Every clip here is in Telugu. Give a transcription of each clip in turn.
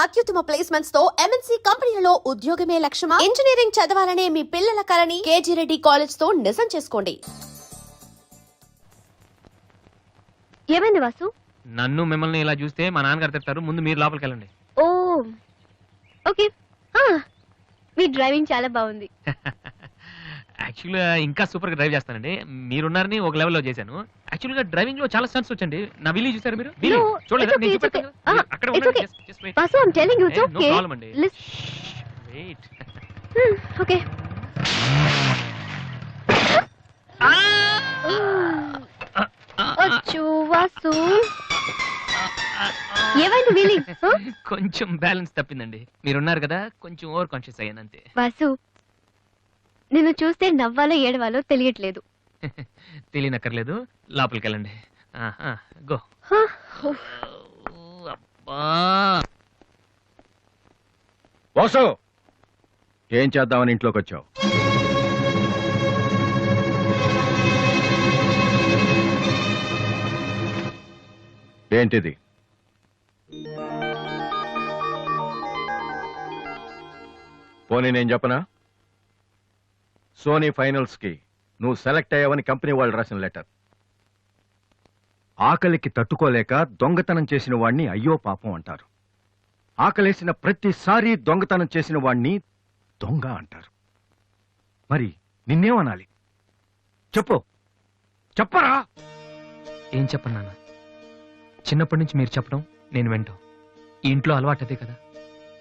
అత్యుత్తమ ప్లేస్మెంట్స్ తో ఎంఎన్సీ కంపెనీలలో ఉద్యోగమే లక్ష్యమా? ఇంజనీరింగ్ చదవాలనే మీ పిల్లల కలని కేజీ రెడ్డి కాలేజ్ తో నిజం చేసుకోండి. ఏమైంది వాసు? నన్ను మిమ్మల్ని ఇలా చూస్తే మా నాన్నగారు తిడతారు. ముందు మీరు లోపలికి వెళ్ళండి. ఓ ఓకే. మీ డ్రైవింగ్ చాలా బాగుంది. యాక్చువల్గా ఇంకా సూపర్ గా డ్రైవ్ చేస్తానండి. మీరున్నారని ఒక లెవెల్లో చేశాను. యాక్చువల్గా డ్రైవింగ్ లో చాలా స్టంట్స్ వచ్చండి. నా వీలు చూసారు మీరు? No, చూడలేదు, it's okay, నేను it's చూపెడతాను okay. కదా. అక్కడ It's ఉండండి. okay. Just wait. Vasu, I'm telling you, it's No okay. problem అండి. Wait. ఓకే. అచ్చు వాసు, ఏమైంది వీలింగ్? కొంచెం బ్యాలెన్స్ తప్పిందండి. మీరున్నారు కదా, కొంచెం ఓవర్ కాన్షియస్ అయ్యాను అంతే. వాసు, నిన్ను చూస్తే నవ్వాలో ఏడవాలో తెలియట్లేదు. తెలియనక్కర్లేదు, లోపలికి వెళ్ళండి. గో. అబ్బా, వాసు, ఏం చేద్దామని ఇంట్లోకి వచ్చావు? ఏంటిది? పోనీ నేను చెప్పనా? సోనీ ఫైనల్స్ కి నువ్వు సెలెక్ట్ అయ్యావని కంపెనీ వాళ్ళు రాసిన లెటర్. ఆకలికి తట్టుకోలేక దొంగతనం చేసిన వాణ్ణి అయ్యో పాపం అంటారు. ఆకలేసిన ప్రతిసారి దొంగతనం చేసిన వాణ్ణి దొంగ అంటారు. మరి నిన్నేమనాలి? చెప్పు, చెప్పరా? ఏం చెప్పను నాన్న. చిన్నప్పటి నుంచి మీరు చెప్పడం, నేను వింటాం. ఈ ఇంట్లో అలవాటు అదే కదా.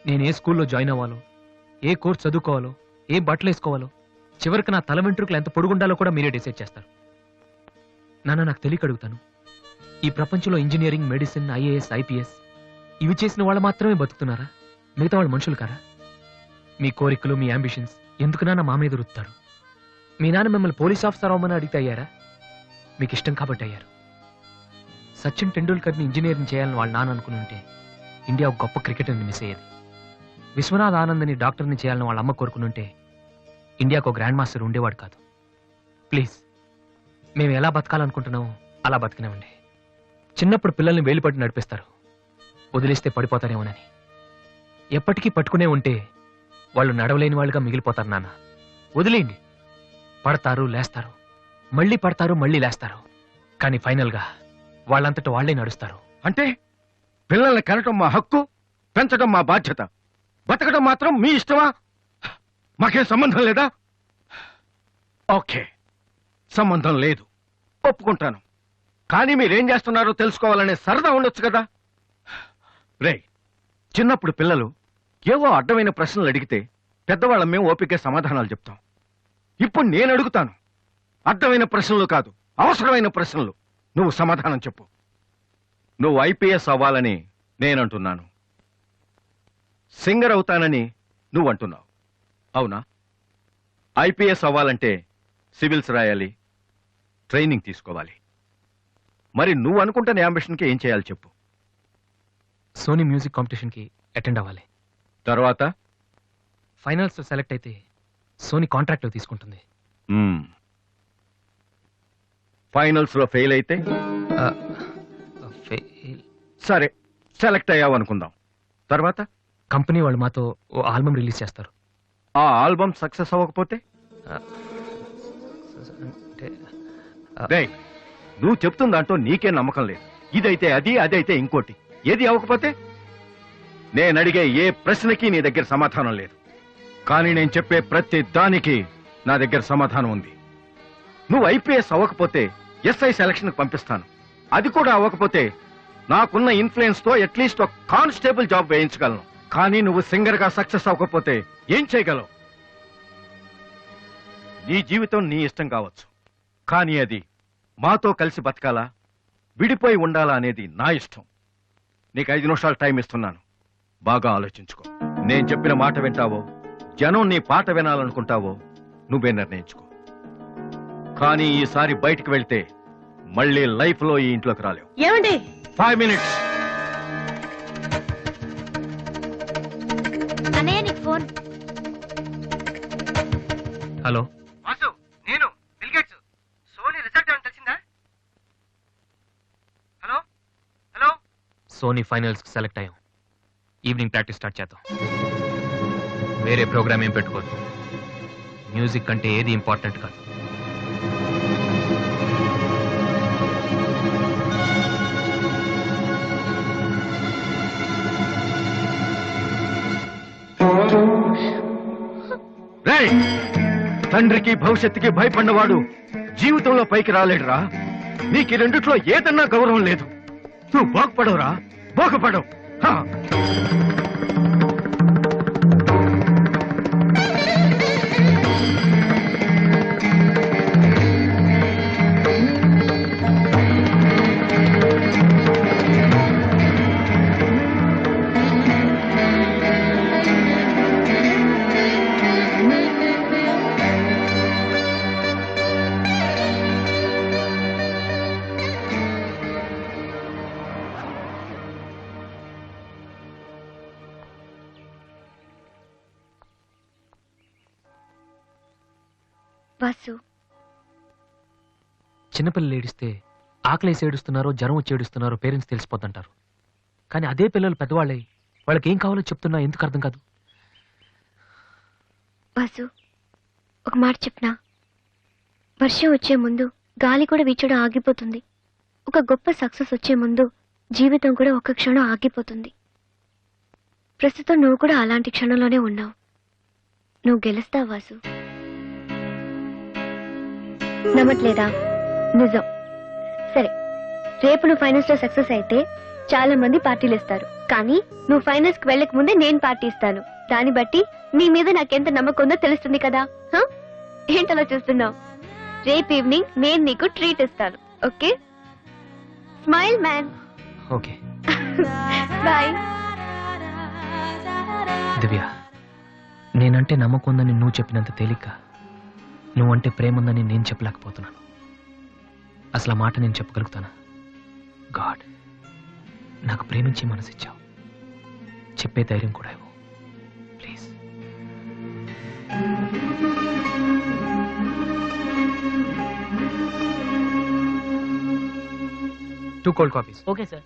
నేను ఏ స్కూల్లో జాయిన్ అవ్వాలో, ఏ కోర్స్ చదువుకోవాలో, ఏ బట్టలు వేసుకోవాలో, చివరికి నా తల వెంట్రుకలు ఎంత పొడుగుండాలో కూడా మీరే డిసైడ్ చేస్తారు. నాన్న, నాకు తెలియక అడుగుతాను, ఈ ప్రపంచంలో ఇంజనీరింగ్, మెడిసిన్, ఐఏఎస్, ఐపీఎస్ ఇవి చేసిన వాళ్ళు మాత్రమే బతుకుతున్నారా? మిగతా వాళ్ళు మనుషులు కారా? మీ కోరికలు, మీ అంబిషన్స్ ఎందుకు నాన్న మా మీద రుత్తారు? మీ నాన్న మిమ్మల్ని పోలీస్ ఆఫీసర్ అవ్వమని అడిగితే అయ్యారా? మీకు ఇష్టం కాబట్టి అయ్యారు. సచిన్ టెండూల్కర్ని ఇంజనీరింగ్ చేయాలని వాళ్ళ నాన్న అనుకుని ఉంటే ఇండియా ఒక గొప్ప క్రికెటర్ని మిస్ అయ్యేది. విశ్వనాథ్ ఆనంద్ని డాక్టర్ని చేయాలని వాళ్ళ అమ్మ కోరుకుని ఉంటే ఇండియాకు ఒక గ్రాండ్ మాస్టర్ ఉండేవాడు కాదు. ప్లీజ్, మేము ఎలా బతకాలనుకుంటున్నామో అలా బతికినామండి. చిన్నప్పుడు పిల్లల్ని వేలుపట్టి నడిపిస్తారు, వదిలేస్తే పడిపోతారేమోనని. ఎప్పటికీ పట్టుకునే ఉంటే వాళ్ళు నడవలేని వాళ్ళుగా మిగిలిపోతారు నాన్న. వదిలేయండి, పడతారు, లేస్తారు, మళ్ళీ పడతారు, మళ్ళీ లేస్తారు. కానీ ఫైనల్గా వాళ్ళంతట వాళ్లే నడుస్తారు. అంటే పిల్లల్ని కనటం మా హక్కు, పెంచడం మా బాధ్యత, బతకడం మాత్రం మీ ఇష్టమా? మాకేం సంబంధం లేదా? ఓకే, సంబంధం లేదు, ఒప్పుకుంటాను. కానీ మీరేం చేస్తున్నారో తెలుసుకోవాలనే సరదా ఉండొచ్చు కదా. రే, చిన్నప్పుడు పిల్లలు ఏవో అడ్డమైన ప్రశ్నలు అడిగితే పెద్దవాళ్ళం మేము ఓపిక సమాధానాలు చెప్తాం. ఇప్పుడు నేను అడుగుతాను, అడ్డమైన ప్రశ్నలు కాదు, అవసరమైన ప్రశ్నలు. నువ్వు సమాధానం చెప్పు. నువ్వు ఐపీఎస్ అవ్వాలని నేనంటున్నాను, సింగర్ అవుతానని నువ్వు అంటున్నావు. అవునా? ఐపీఎస్ అవ్వాలంటే సివిల్స్ రాయాలి, ట్రైనింగ్ తీసుకోవాలి. మరి నువ్వు అనుకుంటున్న అంబిషన్కి ఏం చేయాలి చెప్పు. సోనీ మ్యూజిక్ కాంపిటీషన్కి అటెండ్ అవ్వాలి. తర్వాత ఫైనల్స్ సెలెక్ట్ అయితే సోనీ కాంట్రాక్ట్ తీసుకుంటుంది. ఫైనల్స్ లో ఫెయిల్ అయితే సరే, సెలెక్ట్ అయ్యావు అనుకుందాం. తర్వాత కంపెనీ వాళ్ళు మాతో ఓ ఆల్బమ్ రిలీజ్ చేస్తారు. ఆ ఆల్బమ్ సక్సెస్ అవ్వకపోతే? డేయ్, నువ్వు చెప్తున్న దాంట్లో నీకే నమ్మకం లేదు. ఇదైతే అది, అదైతే ఇంకోటి. ఏది అవ్వకపోతే? నేను అడిగే ఏ ప్రశ్నకి నీ దగ్గర సమాధానం లేదు. కానీ నేను చెప్పే ప్రతి దానికి నా దగ్గర సమాధానం ఉంది. నువ్వు ఐపీఎస్ అవ్వకపోతే ఎస్ఐ సెలక్షన్ పంపిస్తాను. అది కూడా అవ్వకపోతే నాకున్న ఇన్ఫ్లుయెన్స్ తో అట్లీస్ట్ ఒక కానిస్టేబుల్ జాబ్ వేయించగలను. కానీ నువ్వు సింగర్ గా సక్సెస్ అవ్వకపోతే ఏం చేయగలవు? నీ జీవితం నీ ఇష్టం కావచ్చు, కానీ అది మాతో కలిసి బతకాలా, విడిపోయి ఉండాలా అనేది నా ఇష్టం. నీకు 5 నిమిషాలు టైం ఇస్తున్నాను, బాగా ఆలోచించుకో. నేను చెప్పిన మాట వింటావో, జనం నీ పాట వినాలనుకుంటావో నువ్వే నిర్ణయించుకో. కానీ ఈసారి బయటికి వెళ్తే మళ్ళీ లైఫ్ లో ఈ ఇంట్లోకి రాలేవు. ఏమండి? 5 మినిట్స్. అన్నయ్య, నీకు ఫోన్. హలో వాసు, నేను బిల్ గేట్స్. సోనీ రిజల్ట్ ఏమైనా తెలిసిందా? Hello hello, Soni finals select అయ్యాం. ఈవినింగ్ ప్రాక్టీస్ స్టార్ట్ చేద్దాం. వేరే ప్రోగ్రామ్ ఏం పెట్టుకోవద్దు. మ్యూజిక్ అంటే ఏది ఇంపార్టెంట్ కాదు. రేయ్, తండ్రికి భవిష్యత్తుకి భయపడినవాడు జీవితంలో పైకి రాలేడురా. నీకు ఈ రెండిట్లో ఏదన్నా గౌరవం లేదు. నువ్వు బాగుపడవురా, బాగుపడవు. హా. వాసు, చిన్నపిల్లలు ఏడిస్తే ఆకలేసి ఏడుస్తున్నారో జ్వరం వచ్చి ఏడుస్తున్నారో పేరెంట్స్ తెలిసిపోతుంటారు. కానీ అదే పిల్లలు పెద్దవాళ్ళై వాళ్ళకి ఏం కావాలో చెప్తున్నా ఎందుకు అర్థం కాదు? వాసు, ఒక మాట చెప్పనా? వర్షం వచ్చే ముందు గాలి కూడా వీచడం ఆగిపోతుంది. ఒక గొప్ప సక్సెస్ వచ్చే ముందు జీవితం కూడా ఒక్క క్షణం ఆగిపోతుంది. ప్రస్తుతం నువ్వు కూడా అలాంటి క్షణంలోనే ఉన్నావు. నువ్వు గెలుస్తావు వాసు. నమ్మట్లేదా? నిజం. సరే, రేపు నువ్వు ఫైనల్స్ లో సక్సెస్ అయితే చాలా మంది పార్టీలు ఇస్తారు. కానీ నువ్వు ఫైనల్స్ కి వెళ్ళక ముందే నేను పార్టీ ఇస్తాను. దాన్ని బట్టి నీ మీద నాకెంత నమ్మకం ఉందో తెలుస్తుంది కదా. హ? ఏంటలా చూస్తున్నావు? రేపు ఈవినింగ్ నేను నీకు ట్రీట్ ఇస్తాను. Okay? Smile man. Okay boy. Divya, నేనంటే నమ్మకం ఉందని నువ్వు చెప్పినంత తేలిక నువ్వంటే ప్రేమ ఉందని నేను చెప్పలేకపోతున్నాను. అసలు ఆ మాట నేను చెప్పగలుగుతానా? గాడ్, నాకు ప్రేమించి మనసిచ్చావు. చెప్పే ధైర్యం కూడా ఇవ్వు please. Two cold coffees. Okay sir.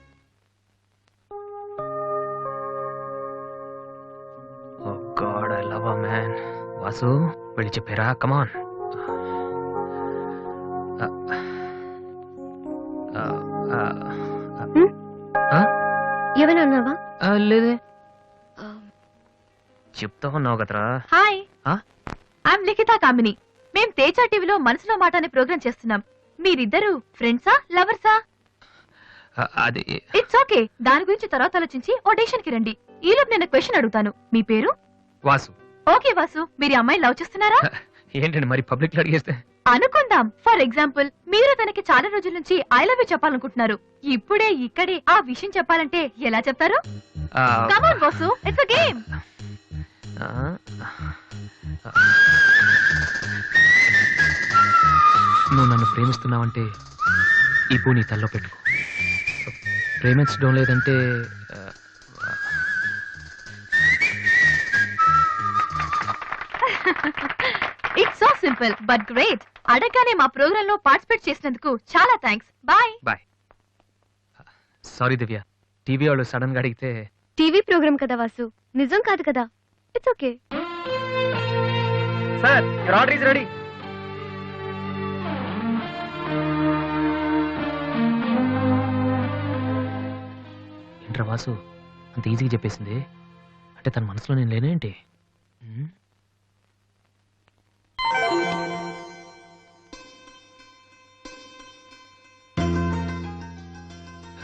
Oh God, I love a man. Vasu, వెళ్ళి చెప్పారా? కమాన్. ఏమైనా అన్నావా? లేదే, చెప్తా ఉన్నావు కదరా. హాయ్, ఆ? ఐఎమ్ లిఖితా కామిని. మేం తేజ టీవీలో మనసులో మాట అనే ప్రోగ్రామ్ చేస్తున్నాం. మీరిద్దరు ఫ్రెండ్సా, లవర్సా? అది ఇట్స్ ఓకే, దాని గురించి తర్వాత ఆలోచించి ఆడిషన్ కి రండి. ఈలోపు నేను క్వశ్చన్ అడుగుతాను. మీ పేరు? వాసు. ఓకే వాసు, మీరు ఈ అమ్మాయి లవ్ చేస్తున్నారా? ఏంటండి మరి పబ్లిక్ లో అడిగేస్తే? అనుకుందాం, ఫర్ ఎగ్జాంపుల్ మీరు తనకి చాలా రోజుల నుంచి ఐ లవ్ యూ చెప్పాలనుకుంటున్నారు. ఇప్పుడే ఇక్కడే ఆ విషయం చెప్పాలంటే ఎలా చెప్తారు? కమాన్ వాసు, ఇట్స్ అ గేమ్. నువ్వు నన్ను ప్రేమిస్తున్నావంటే ఈ పూ నీ తల్లో పెట్టుకో. ప్రేమించడం లేదంటే it's so simple but great. అడగగానే మా ప్రోగ్రామ్ లో పార్టిసిపేట్ చేసినందుకు చాలా థ్యాంక్స్. బాయ్. బాయ్. సారీ దివ్య, టీవీ వాళ్ళు సడన్ గా అడిగితే. టీవీ ప్రోగ్రామ్ కదా వాసు, నిజం కాదు కదా. It's okay. Sir, your order is ready. ఏంట్రా వాసు, అంత ఈజీగా చెప్పేసింది? అంటే తన మనసులో నేను లేనేంటి?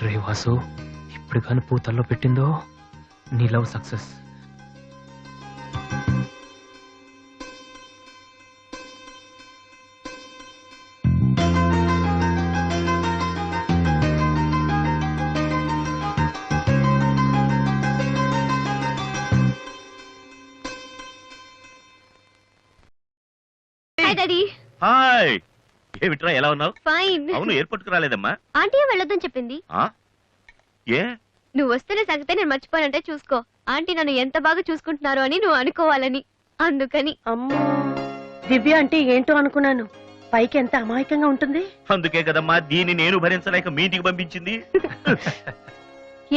రే వాసు, ఇప్పుడు కానీ పూతల్లో పెట్టిందో నీ love success. Hi daddy. Hi, ఏమిట్రా ఎలా ఉన్నావు? ఫైన్. అవును, ఎయిర్పోర్ట్ కు రాలేదమ్మా? ఆంటీ వెళ్ళొద్దని చెప్పింది. ఆ? ఏ? నువ్వు వస్తున్న సంగతే నేను మర్చిపోయానంటే చూసుకో. ఆంటీ నన్ను ఎంత బాగా చూసుకుంటున్నారో అని నువ్వు అనుకోవాలని, అందుకని. అమ్మో, దివ్య అంటే ఏంటో అనుకున్నాను. పైకి ఎంత అమాయకంగా ఉంటుంది. అందుకే కదమ్మా దీన్ని నేను భరించలేక మీ ఇంటికి పంపించింది.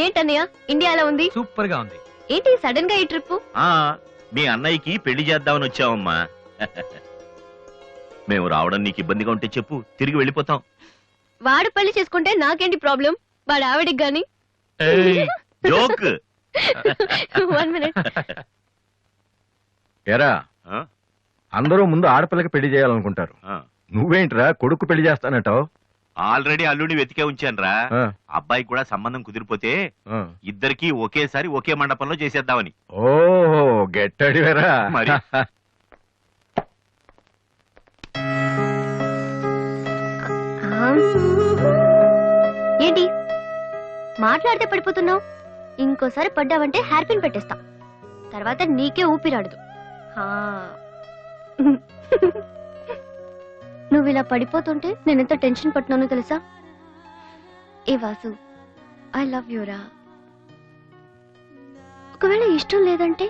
ఏంటన్నయ్య ఇండియాలో ఉంది? సూపర్ గా ఉంది. ఏంటి సడన్ గా ఈ ట్రిప్? ఆ మీ అన్నయ్యకి పెళ్లి చేద్దామని వచ్చావమ్మా. మేము రావడం నీకు ఇబ్బందిగా ఉంటే చెప్పు, తిరిగి వెళ్ళిపోతాం. వాడు పెళ్లి చేసుకుంటే నాకేంటి ప్రాబ్లం? వాడు ఆవిడికి గాని. జోక్. 1 minute. ఎరా ఆ? అందరూ ముందు ఆడపిల్లకి పెళ్లి చేయాలనుకుంటారు. ఆ. నువ్వేంట్రా కొడుకు పెళ్లి చేస్తానటావు? ఆల్రెడీ అల్లుడిని వెతికే ఉంచానురా. అబ్బాయికి కూడా సంబంధం కుదిరిపోతే ఇద్దరికి ఒకేసారి ఒకే మండపంలో చేసేద్దామని. ఓహో గెట్టడివేరా మరి. ఏంటి మాట్లాడితే పడిపోతున్నావు? ఇంకోసారి పడ్డావంటే హెయిర్ పిన్ పెట్టేస్తా. తర్వాత నీకే ఊపిరాడదు. నువ్వు ఇలా పడిపోతుంటే నేనెంత టెన్షన్ పడుతున్నానో తెలుసా? ఏ వాసు, ఐ లవ్ యూరా. ఒకవేళ ఇష్టం లేదంటే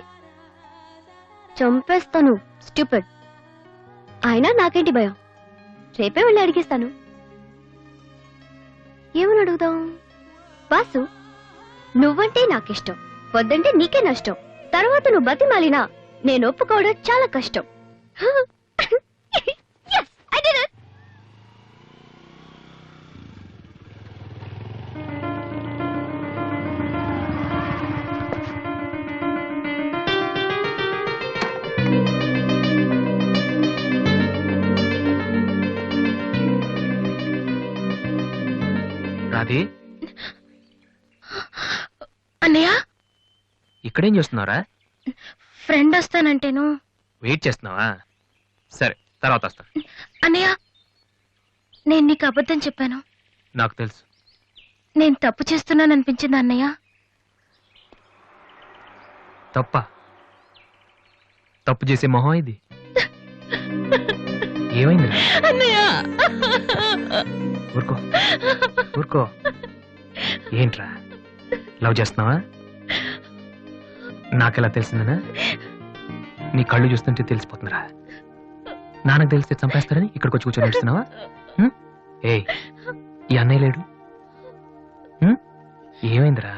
చంపేస్తాను. స్టూపిడ్. అయినా నాకేంటి భయం? రేపే వెళ్ళి అడిగేస్తాను. ఏమని అడుగుదాం? వాసు, నువ్వంటే నాకిష్టం, వద్దంటే నీకే నష్టం. తర్వాత నువ్వు బతిమాలినా నేను ఒప్పుకోవడం చాలా కష్టం. Yes, I did it. Radhe, అన్నయ్య, ఇక్కడేం చేస్తున్నావురా? ఫ్రెండ్ వస్తానంటేను. వెయిట్ చేస్తున్నావా? సరే, తర్వాత వస్తా. అన్నయ్య, నేను నీకు అబద్ధం చెప్పాను. నాకు తెలుసు. నేను తప్పు చేస్తున్నాను అనిపించింది అన్నయ్య. తప్ప? తప్పు చేసే మొహం ఇది. ఏమైందిరా? అన్నయ్య, ఊరుకో ఊరుకో. ఏంట్రా, లవ్ చేస్తున్నావా? నాకెలా తెలిసిందనా? నీ కళ్ళు చూస్తుంటే తెలిసిపోతుందిరా. నాన్నకు తెలిస్తే చంపేస్తారని ఇక్కడికి వచ్చి కూర్చొని నడుస్తున్నావా? ఏ ఈ అన్నయ్య లేడు? ఏమైందిరా?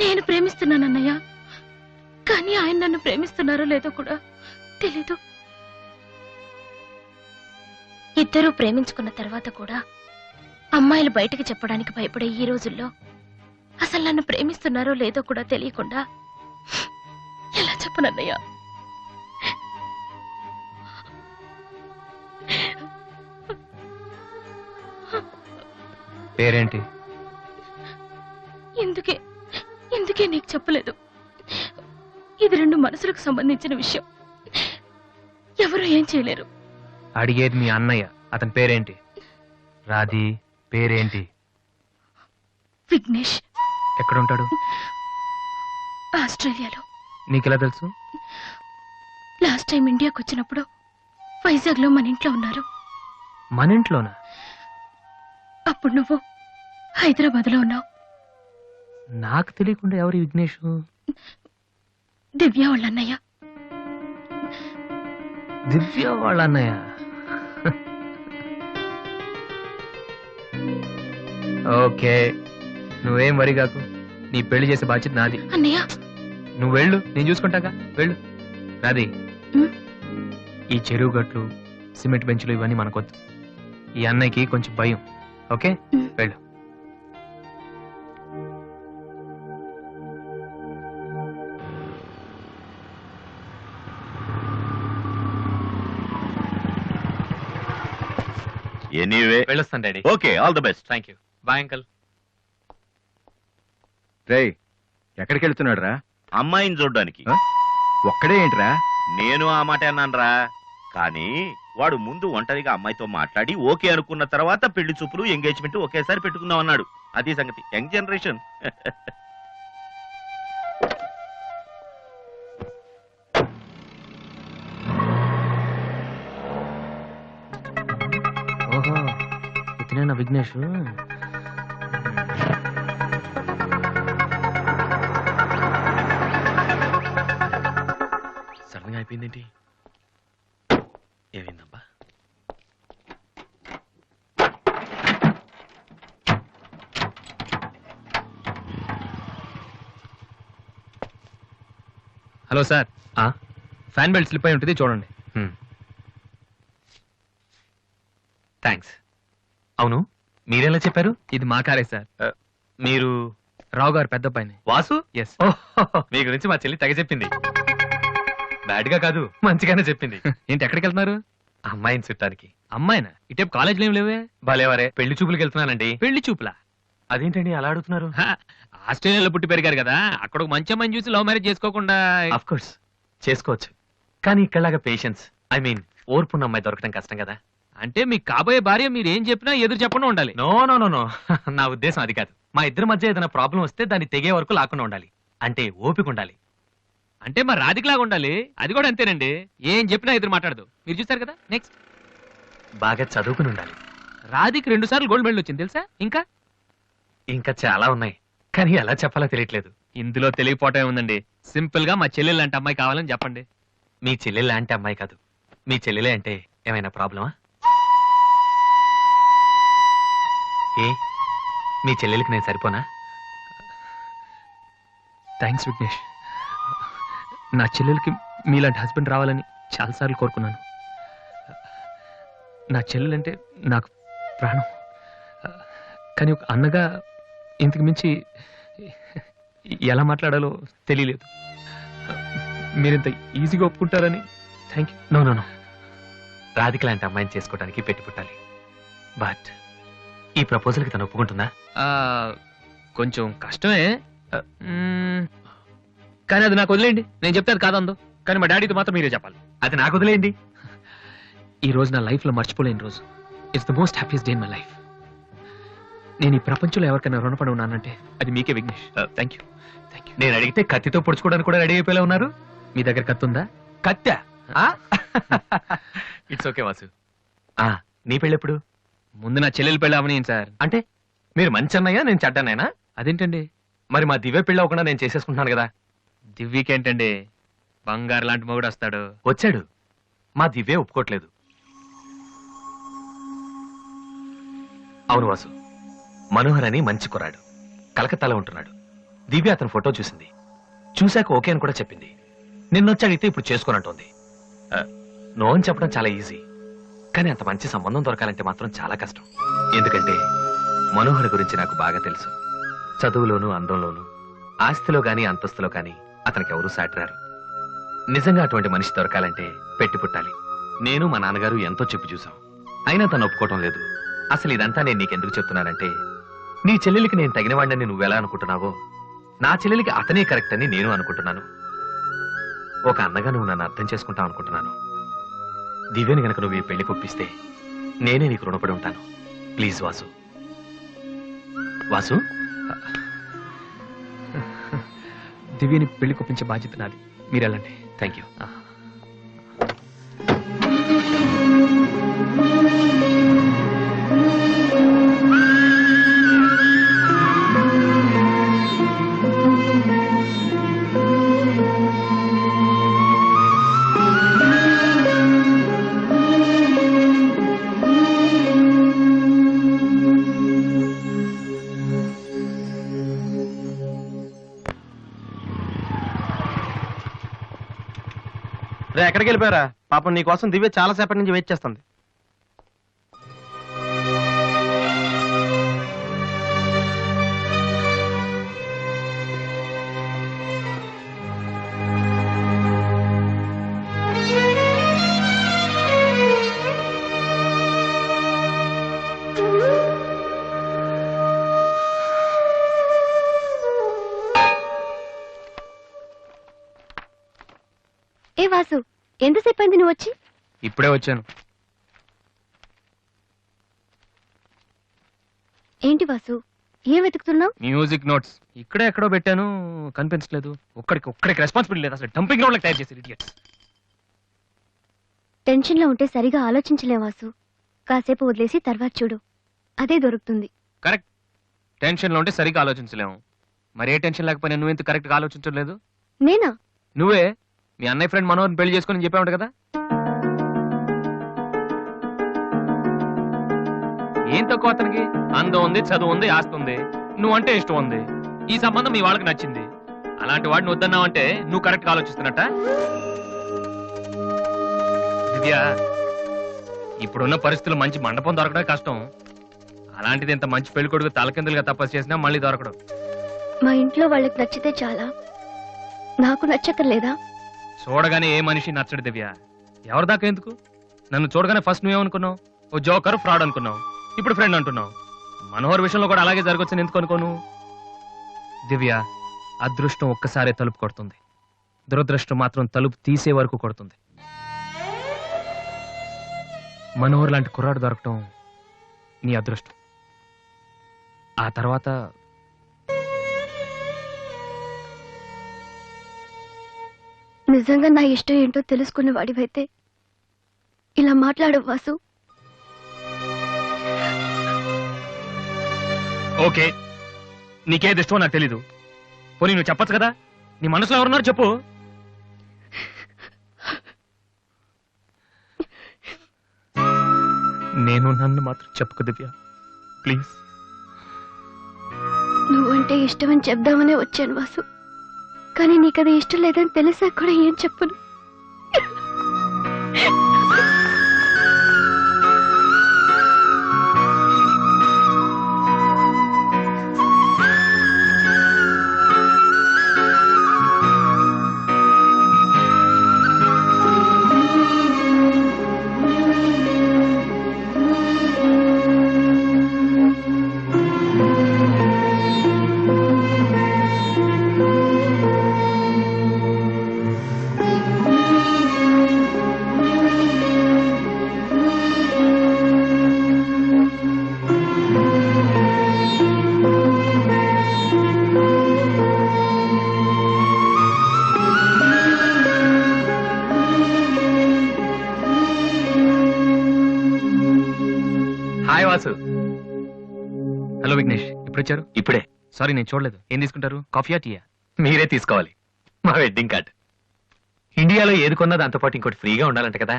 నేను ప్రేమిస్తున్నాను అన్నయ్య, కానీ ఆయన నన్ను ప్రేమిస్తున్నారో లేదో కూడా తెలీదు. ఇద్దరూ ప్రేమించుకున్న తర్వాత కూడా అమ్మాయిలు బయటకు చెప్పడానికి భయపడే ఈ రోజుల్లో అసలు నన్ను ప్రేమిస్తున్నారో లేదో కూడా తెలియకుండా ఎలా చెప్పనన్నయ్య? పేరేంటి? ఎందుకే నీకు చెప్పలేదు. ఇది రెండు మనసులకు సంబంధించిన విషయం. ఎవరు ఏం చేయలేరు. అడిగేది మీ అన్నయ్య. అతని పేరేంటి? రాధి పేరేంటి? విఘ్నేష్. ఎక్కడుంటాడు? ఆస్ట్రేలియాలో. నీకెలా తెలుసు? లాస్ట్ టైం ఇండియాకి వచ్చినప్పుడు వైజాగ్ లో మన ఇంట్లో ఉన్నారు. మన ఇంట్లోనా? అప్పుడు నువ్వు హైదరాబాద్ లో ఉన్నావు. నాకు తెలియకుండా ఎవరు విఘ్నేష్? దివ్య వాళ్ళ అన్నయ్య. దివ్య వాళ్ళ అన్నయ్య. ఓకే, నువ్వేం వరి కాకు. నీ పెళ్లి చేసే బాధ్యత నాది. అన్నయ్య, నువ్వు వెళ్ళు, నేను చూసుకుంటాగా. వెళ్ళు నాది. ఉమ్. ఈ చెరువు గట్లు, సిమెంట్ బెంచ్లు ఇవన్నీ మనకొద్దు. ఈ అన్నయ్యకి కొంచెం భయం. Okay, um. వెళ్ళు. ఎనీవే వెళ్ళొస్తాను daddy. Okay, all the best. Thank you. Bye uncle. రేయ్ ఎక్కడికి వెళ్తున్నాడు రా? అమ్మాయిని చూడడానికి. ఒక్కడే ఏంట్రా? నేను ఆ మాట అన్నానురా. కానీ వాడు ముందు ఒంటరిగా అమ్మాయితో మాట్లాడి ఓకే అనుకున్న తర్వాత పెళ్లి చూపులు, ఎంగేజ్మెంట్ ఒకేసారి పెట్టుకుందాం అన్నాడు. అది సంగతి. Young generation. ఓహో, ఇతనేనా విఘ్నేష్? సడన్గా అయిపోయిందేంటి? ఏమైందబ్బా? Hello sir fan belt slip అయి ఉంటుంది చూడండి. థ్యాంక్స్. అవును, మీరెలా చెప్పారు? ఇది మా కారే సార్. మీరు రావు గారు పెద్ద పైన. వాసు? ఎస్. మీ గురించి మా చెల్లి తెగ చెప్పింది. బ్యాడ్ గా కాదు, మంచిగానే చెప్పింది. ఏంటి ఎక్కడికి వెళ్తున్నారు? అమ్మాయిని చుట్టానికి. అమ్మాయినా? ఇటేపు కాలేజీలో ఏం లేవే. భలేవరే, పెళ్లి చూపులకు వెళ్తున్నానండి. పెళ్లి చూపులా? అదేంటండి అలా అడుగుతున్నారు? ఆస్ట్రేలియాలో పుట్టి పెరిగారు కదా, అక్కడ ఒక మంచి అమ్మాయిని చూసి లవ్ మ్యారేజ్ చేసుకోకుండా. ఆఫ్ కోర్స్ చేసుకోవచ్చు, కానీ ఇక్కడలాగా పేషెన్స్, ఐ మీన్ ఓర్పున్న అమ్మాయి దొరకడం కష్టం కదా. అంటే మీకు కాబోయే భార్య మీరు ఏం చెప్పినా ఎదురు చెప్పకుండా ఉండాలి. నో నో నో నో నా ఉద్దేశం అది కాదు. మా ఇద్దరి మధ్య ఏదైనా ప్రాబ్లం వస్తే దాన్ని తెగే వరకు లాకుండా ఉండాలి. అంటే ఓపిక ఉండాలి. అంటే మరి రాధికలాగా ఉండాలి. అది కూడా అంతేనండి, ఏం చెప్పినా ఎదురు మాట్లాడదు. మీరు చూస్తారు కదా. నెక్స్ట్, బాగా చదువుకుని ఉండాలి. రాధికి 2 సార్లు గోల్డ్ మెడల్ వచ్చింది తెలుసా? ఇంకా ఇంకా చాలా ఉన్నాయి, కానీ ఎలా చెప్పాలో తెలియట్లేదు. ఇందులో తెలియపోవటం ఉందండి. సింపుల్ గా మా చెల్లెలు లాంటి అమ్మాయి కావాలని చెప్పండి. మీ చెల్లెలు లాంటి అమ్మాయి కాదు, మీ చెల్లెలే అంటే ఏమైనా ప్రాబ్లమా? ఏ మీ చెల్లెలకి నేను సరిపోనా? థ్యాంక్స్ విఘ్నేష్. నా చెల్లెలకి మీలాంటి హస్బెండ్ రావాలని చాలాసార్లు కోరుకున్నాను. నా చెల్లెలంటే నాకు ప్రాణం. కానీ ఒక అన్నగా ఇంతకు మించి ఎలా మాట్లాడాలో తెలియలేదు. మీరింత ఈజీగా ఒప్పుకుంటారని thank you. No no no, Radhika లాంటి అమ్మాయిని చేసుకోవడానికి పెట్టి పుట్టాలి. బట్ ఈ ప్రపోజల్కి తను ఒప్పుకుంటుందా? కొంచెం కష్టమే, కానీ అది నాకు వదిలేయండి. నేను చెప్తే అది కాదందో, కానీ మా డాడీతో మాత్రం మీరే చెప్పాలి. అది నాకు వదిలేయండి. ఈ రోజు నా లైఫ్లో మర్చిపోలేని రోజు. It's the most happiest day in my life. నేను ఈ ప్రపంచంలో ఎవరికైనా రుణపడి ఉన్నానంటే అది మీకే Vignesh. Thank you. Thank you. నేను అడిగితే కత్తితో పొడుచుకోవడానికి కూడా రెడీ అయిపోయేలా ఉన్నారు. మీ దగ్గర కత్తుందా? కత్తా? It's okay Vasu. నీ పెళ్ళెప్పుడు? ముందు నా చెల్లెలు పెళ్ళి అవనీయండి సార్. అంటే మీరు మంచి అన్నయ్య, నేను చెడ్డన్నయ్యనా? అదేంటండి? మరి మా దివ్య పెళ్ళి అవ్వకుండా నేను చేసేసుకుంటున్నాను కదా. దివ్యకేంటండి, బంగారు లాంటి మొగుడు వస్తాడు. వచ్చాడు, మా దివ్య ఒప్పుకోట్లేదు. అవును వాసు, మనోహర్ అని మంచి కుర్రాడు, కలకత్తాలో ఉంటున్నాడు. దివ్య అతని ఫోటో చూసింది, చూశాక ఓకే అని కూడా చెప్పింది. నిన్నొచ్చి అడిగితే ఇప్పుడు చేసుకోనంటోంది. నో అని చెప్పడం చాలా ఈజీ, కానీ అంత మంచి సంబంధం దొరకాలంటే మాత్రం చాలా కష్టం. ఎందుకంటే మనోహర్ గురించి నాకు బాగా తెలుసు. చదువులోను, అందంలోను, ఆస్తిలో గాని అంతస్తులో గాని అతనికి ఎవరూ సాటిరారు. నిజంగా అటువంటి మనిషి దొరకాలంటే పెట్టి పుట్టాలి. నేను మా నాన్నగారు ఎంతో చెప్పి చూసాం, అయినా తను ఒప్పుకోవటం లేదు. అసలు ఇదంతా నేను నీకెందుకు చెప్తున్నానంటే, నీ చెల్లెలికి నేను తగినవాడిని నువ్వెలా అనుకుంటున్నావో, నా చెల్లెలికి అతనే కరెక్ట్ అని నేను అనుకుంటున్నాను. ఒక అన్నగా నువ్వు నన్ను అర్థం చేసుకుంటావు అనుకుంటున్నాను. దివ్యని గనక నువ్వు ఈ పెళ్లి కొప్పిస్తే నేనే నీకు రుణపడి ఉంటాను. ప్లీజ్ వాసు. వాసు, దివ్యని పెళ్లి కొప్పించే బాధ్యత నాది. మీరు వెళ్ళండి. Thank you. ఎక్కడికి వెళ్ళిపోయారా? పాపం నీ కోసం దివ్య చాలా సేపటి నుంచి వెయిట్ చేస్తుంది. ఏ వాసు, ఎంతసేపు అయింది నువ్వు వచ్చి? ఇప్పుడే వచ్చాను. ఏంటి వాసు, ఏం వెతుకుతున్నావు? మ్యూజిక్ నోట్స్ ఇక్కడే ఎక్కడో పెట్టాను, కనిపించలేదు. ఒక్కడికి రెస్పాన్సిబిలిటీ లేదు. అసలు డంపింగ్ గ్రౌండ్ తయారు చేశారు ఇడియట్స్. టెన్షన్ లో ఉంటే సరిగా ఆలోచించలేం వాసు. కాసేపు వదిలేసి తర్వాత చూడు, అదే దొరుకుతుంది. కరెక్ట్. టెన్షన్ లో ఉంటే సరిగ్గా ఆలోచించలేము. మరి ఏ టెన్షన్ లేకపోయినా నువ్వెందుకు కరెక్ట్ గా ఆలోచించలేదు? నేనా? నువ్వే మీ అన్నయ్య ఫ్రెండ్ మనోహర్ని పెళ్లి చేసుకుని చెప్పావు కదా. ఏం తక్కువ అతనికి? అందం ఉంది, చదువు ఉంది, ఆస్తి ఉంది, నువ్వంటే ఇష్టం ఉంది. ఈ సంబంధం మీ వాళ్ళకి నచ్చింది. అలాంటి వాడిని వద్దన్నావంటే నువ్వు కరెక్ట్ గా ఆలోచిస్తున్నట్ట. దివ్య, ఇప్పుడున్న పరిస్థితులు మంచి మండపం దొరకడం కష్టం. అలాంటిది ఇంత మంచి పెళ్లి కొడుకు తలకిందులుగా తపస్సు చేసినా మళ్ళీ దొరకడం. మా ఇంట్లో వాళ్ళకి నచ్చితే చాలా, నాకు నచ్చక్కర్లేదా? చూడగానే ఏ మనిషి నచ్చడు దివ్య. ఎవరి దాకా ఎందుకు? నన్ను చూడగానే ఫస్ట్ నువ్వేమనుకున్నావు? ఓ జోకర్, ఫ్రాడ్ అనుకున్నావు. ఇప్పుడు ఫ్రెండ్ అంటున్నావు. మనోహర్ విషయంలో కూడా అలాగే జరగొచ్చని ఎందుకు అనుకోను? దివ్య, అదృష్టం ఒక్కసారే తలుపు కొడుతుంది, దురదృష్టం మాత్రం తలుపు తీసే వరకు కొడుతుంది. మనోహర్ లాంటి కుర్రాడు దొరకటం నీ అదృష్టం. ఆ తర్వాత నిజంగా నా ఇష్టం ఏంటో తెలుసుకున్న వాడివైతే ఇలా మాట్లాడవు వాసు. ఓకే, నీకేది ఇష్టమో నాకు తెలీదు. పోనీ నువ్వు చెప్పచ్చు కదా, నీ మనసులో ఎవరున్నారు చెప్పు. నేను నన్ను మాత్రం చెప్పుకో దివ్య, ప్లీజ్. నువ్వంటే ఇష్టమని చెప్దామనే వచ్చాను వాసు, కానీ నీకది ఇష్టం లేదని తెలిసాక కూడా ఏం చెప్పను. హాయ్ వాసు. హలో విఘ్నేష్, ఇప్పుడు వచ్చారు? ఇప్పుడే. సారీ, నేను చూడలేదు. ఏం తీసుకుంటారు, కాఫీయా టీయా? మీరే తీసుకోవాలి. మా వెడ్డింగ్ కార్డ్. ఇండియాలో ఏది కొన్నా దాంతో పాటు ఇంకోటి ఫ్రీగా ఉండాలంట కదా,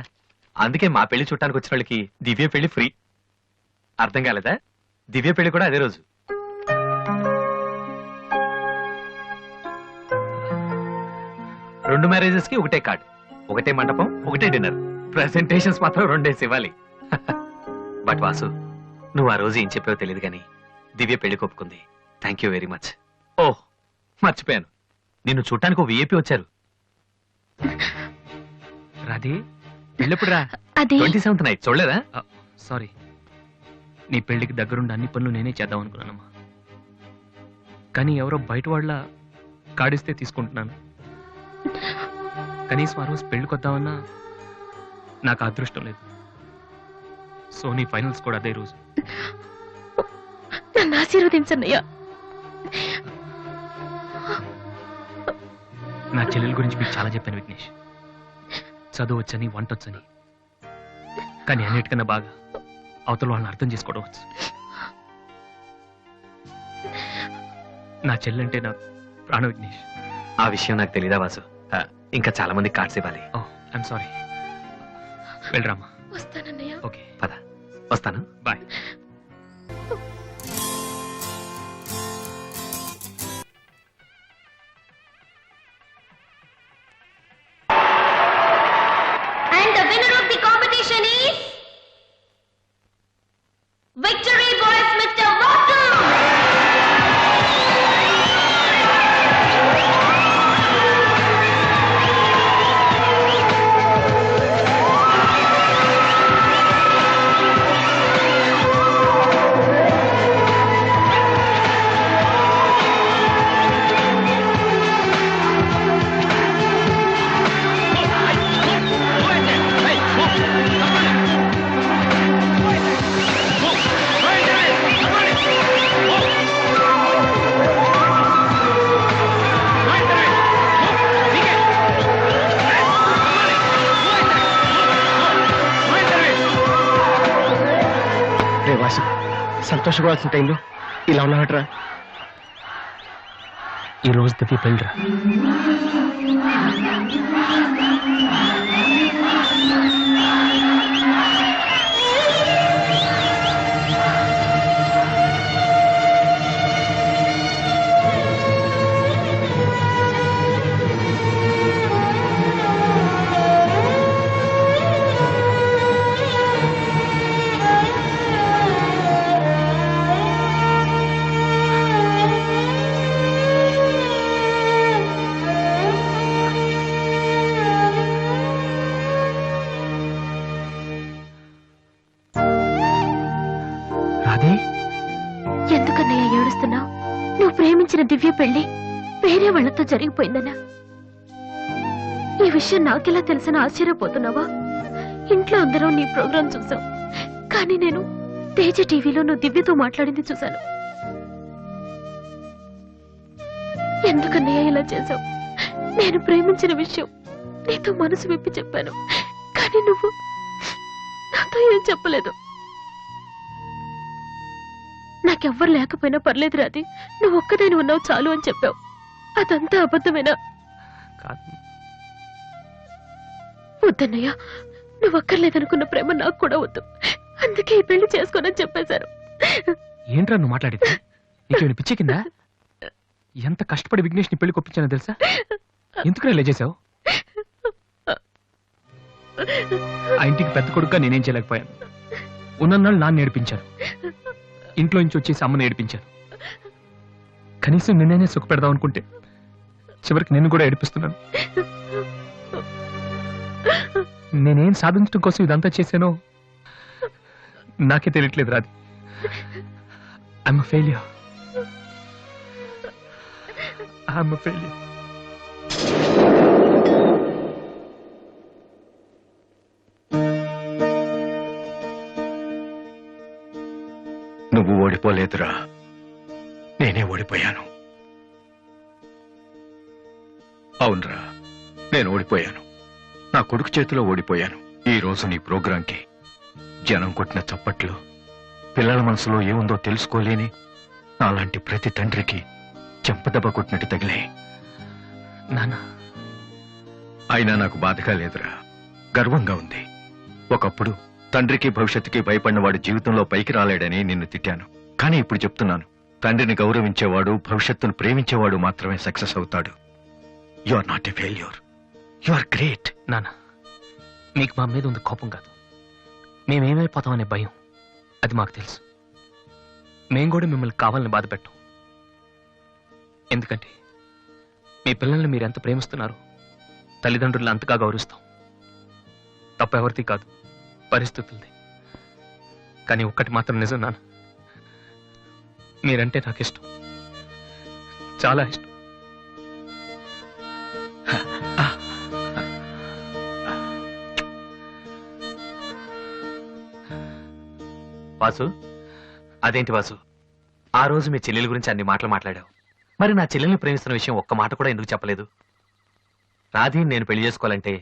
అందుకే మా పెళ్లి చుట్టానికి వచ్చిన వాళ్ళకి దివ్య పెళ్లి ఫ్రీ. అర్థం కాలేదా? దివ్య పెళ్లి కూడా అదే రోజు. రెండు మ్యారేజెస్ కి ఒకటే కార్డ్, ఒకటే మండపం, ఒకటే డిన్నర్. ప్రెసెంటేషన్స్ మాత్రం రెండేసి ఇవ్వాలి. బట్ వాసు, నువ్వు ఆ రోజు ఏం చెప్పావో తెలియదు కానీ దివ్య పెళ్లి ఒప్పుకుంది. Thank you very much. ఓహ్, మర్చిపోయాను, నిన్ను చూడటానికి ఓ విఐపి వచ్చారు. రాధే, పెళ్ళెప్పుడు రా? అది 27th నైట్ చూడలేదా? సారీ, నీ పెళ్లికి దగ్గరుండి అన్ని పనులు నేనే చేద్దాం అనుకున్నానమ్మా. కానీ ఎవరో బయట వాళ్ళ కాడిస్తే తీసుకుంటున్నాను. కనీసం ఆ రోజు పెళ్లికి వద్దామన్నా నాకు అదృష్టం లేదు. సో నీ ఫైనల్స్ కూడా అదే రోజు. నన్ను ఆశీర్వదించన్నయ్యా. నా చెల్లెల గురించి మీకు చాలా చెప్పాను విఘ్నేష్. చదువు వచ్చని, వంట వచ్చని, కానీ అన్నిటికన్నా బాగా అవతల వాళ్ళని అర్థం చేసుకోవడం వచ్చు. నా చెల్లెంటే నాకు ప్రాణ విఘ్నేష్. ఆ విషయం నాకు తెలీదా వాసు? ఇంకా చాలా మంది కార్డ్స్ ఇవ్వాలి. ఓ, ఐఎమ్ సారీ. వెళ్ళరామా. వస్తానన్నయ్య. ఓకే, పద, వస్తాను. Bye. And the winner of the competition is Victory Boys Mr. Vasu. రే వాసు, సంతోషపడాల్సిన టైంలో ఇలా ఉన్నాడరా. ఈ రోజు దివ్య పెళ్ళిరా. ప్రేమించిన దివ్య పెళ్లి వేరే వాళ్ళతో జరిగిపోయిందన్నా ఈ విషయం నాకెలా తెలిసిన ఆశ్చర్యపోతున్నావా? ఇంట్లో అందరం నీ ప్రోగ్రాం చూసాం, కానీ నేను తేజ టీవీలో నువ్వు దివ్యతో మాట్లాడింది చూశాను. ఎందుకన్నయ్య ఇలా చేశావు? నేను ప్రేమించిన విషయం నీతో మనసు విప్పి చెప్పాను, కానీ నువ్వు నాతో ఏం చెప్పలేదు. నాకెవ్వరు లేకపోయినా పర్లేదు రాది, నువ్వు ఒక్కదాని ఉన్నావు చాలు అని చెప్పావు. అదంతా అబద్ధమేనా? కాదు. వద్దన్నయ్య, నువ్వు అక్కర్లేదనుకున్న ప్రేమ నాకు కూడా వద్దు. అందుకే ఈ పెళ్లి చేసుకోనని చెప్పేశారు. ఏంట్రా నువ్వు మాట్లాడేది? నీకేమైనా పిచ్చి కిందా? ఎంత కష్టపడి విఘ్నేష్ని పెళ్లి కొప్పించానో తెలుసా? ఎందుకు ఇలా చేసావు? ఆ ఇంటికి పెద్ద కొడుకుగా నేనేం చేయలేకపోయాను. ఉన్నన్నాళ్ళు నాన్న నేర్పించాను, ఇంట్లో నుంచి వచ్చేసి అమ్మని ఏడిపించాను. కనీసం నిన్నే సుఖ పెడదాం అనుకుంటే చివరికి నిన్ను కూడా ఏడిపిస్తున్నాను. నేనేం సాధించడం కోసం ఇదంతా చేశానో నాకే తెలియట్లేదు Radhi. I'm failure. I'm failure. నువ్వు ఓడిపోలేదురా, నేనే ఓడిపోయాను. అవునరా, నేను ఓడిపోయాను. నా కొడుకు చేతిలో ఓడిపోయాను. ఈ రోజు నీ ప్రోగ్రాంకి జనం కొట్టిన చప్పట్లు, పిల్లల మనసులో ఏముందో తెలుసుకోలేని నాలాంటి ప్రతి తండ్రికి చెంపదెబ్బ కొట్టినట్టు తగిలే. నాన్న, అయినా నాకు బాధగా లేదురా, గర్వంగా ఉంది. ఒకప్పుడు తండ్రికి భవిష్యత్తుకి భయపడిన వాడు జీవితంలో పైకి రాలేడని నిన్ను తిట్టాను. కానీ ఇప్పుడు చెప్తున్నాను, తండ్రిని గౌరవించేవాడు, భవిష్యత్తును ప్రేమించేవాడు మాత్రమే సక్సెస్ అవుతాడు. You are not a failure, you are great. నాన్న, నీకు మా మీద ఉంది కోపం కాదు, మేమేమైపోతామనే భయం. అది మాకు తెలుసు. మేం కూడా మిమ్మల్ని కావాలని బాధ పెట్టాం. ఎందుకంటే మీ పిల్లల్ని మీరు ఎంత ప్రేమిస్తున్నారు, తల్లిదండ్రులను అంతగా గౌరవిస్తాం. తప్ప ఎవరిది కాదు, పరిస్థితులది. కానీ ఒక్కటి మాత్రం నిజం నాన్న, మీరంటే నాకు ఇష్టం, చాలా ఇష్టం. వాసు, అదేంటి వాసు, ఆ రోజు మీ చెల్లెల గురించి అన్ని మాటలు మాట్లాడావు. మరి నా చెల్లెల్ని ప్రేమిస్తున్న విషయం ఒక్క మాట కూడా ఎందుకు చెప్పలేదు? రాధి నేను పెళ్లి చేసుకోవాలంటే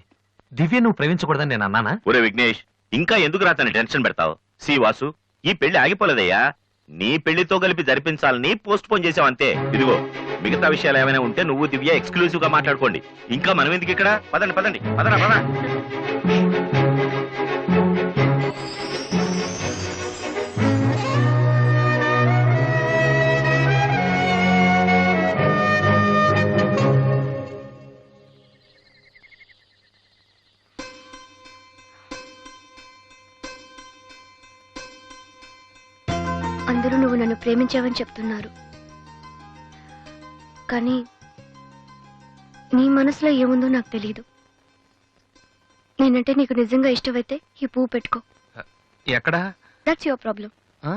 దివ్య నువ్వు ప్రేమించకూడదని నేను అన్నానా? ఒరే విఘ్నేష్, ఇంకా ఎందుకు రాతని టెన్షన్ పెడతావు? సి వాసు, ఈ పెళ్లి ఆగిపోలేదయ్యా. నీ పెళ్లితో కలిపి జరిపించాలని పోస్ట్ పోన్ చేసావంతే. ఇదిగో, మిగతా విషయాలు ఏమైనా ఉంటే నువ్వు దివ్య ఎక్స్క్లూజివ్ గా మాట్లాడుకోండి. ఇంకా మనం ఎందుకు ఇక్కడ? పదండి పదండి, పదరా పదా. అందరూ నువ్వు నన్ను ప్రేమించావని చెప్తున్నారు, కానీ నీ మనసులో ఏముందో నాకు తెలీదు. నేనంటే నీకు నిజంగా ఇష్టమైతే ఈ పువ్వు పెట్టుకో. ఎక్కడా? That's your problem. ఆ?